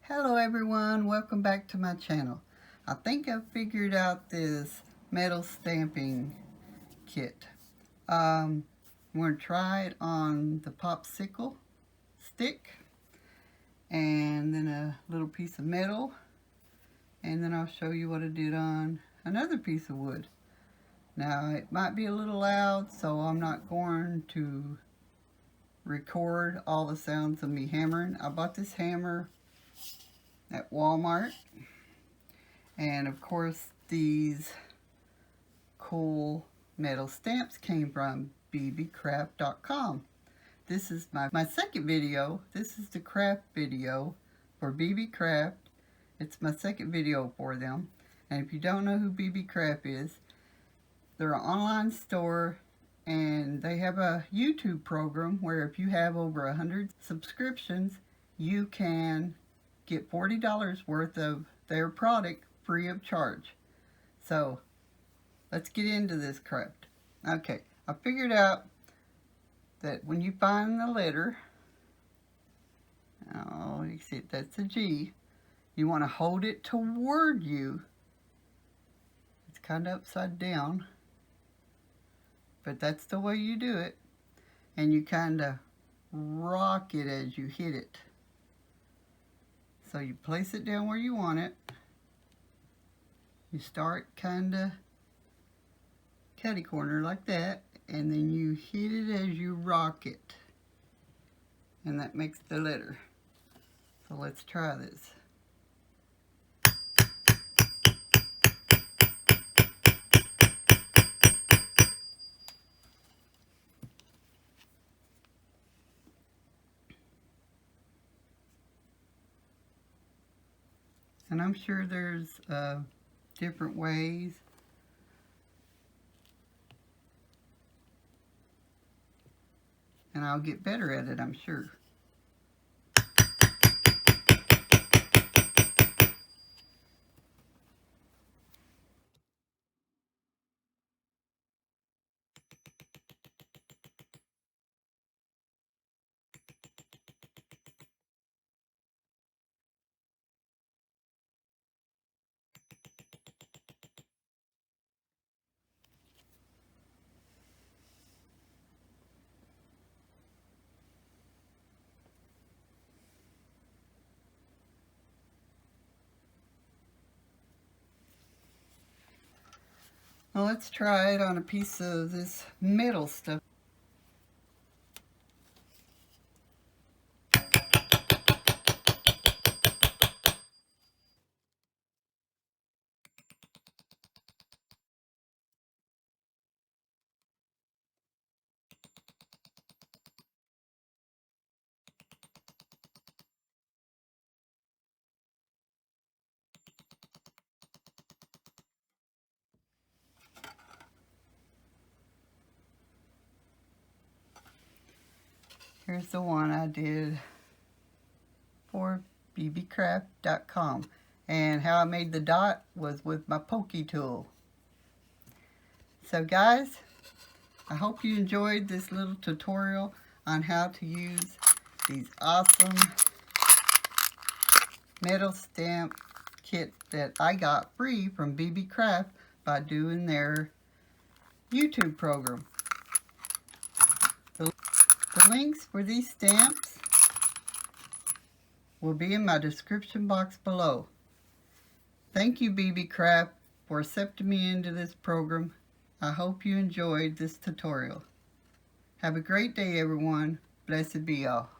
Hello everyone, welcome back to my channel. I think I figured out this metal stamping kit. I'm going to try it on the popsicle stick and then a little piece of metal, and then I'll show you what I did on another piece of wood. Now it might be a little loud, so I'm not going to record all the sounds of me hammering. I bought this hammer at Walmart, and of course these cool metal stamps came from Beebeecraft.com. This is my second video. This is the craft video for Beebeecraft. It's my second video for them. And if you don't know who Beebeecraft is, they're an online store, and they have a YouTube program where if you have over 100 subscriptions, you can get $40 worth of their product free of charge. So let's get into this craft. Okay, I figured out that when you find the letter, oh, you see that's a G, you want to hold it toward you. It's kind of upside down, but that's the way you do it. And you kind of rock it as you hit it. So you place it down where you want it. You start kind of catty corner like that, and then you hit it as you rock it. And that makes the letter. So let's try this. And I'm sure there's different ways. And I'll get better at it, I'm sure. Well, let's try it on a piece of this metal stuff. Here's the one I did for Beebeecraft.com. And how I made the dot was with my pokey tool. So guys, I hope you enjoyed this little tutorial on how to use these awesome metal stamp kit that I got free from Beebeecraft by doing their YouTube program. The links for these stamps will be in my description box below. Thank you, Beebeecraft, for accepting me into this program. I hope you enjoyed this tutorial. Have a great day, everyone. Blessed be all.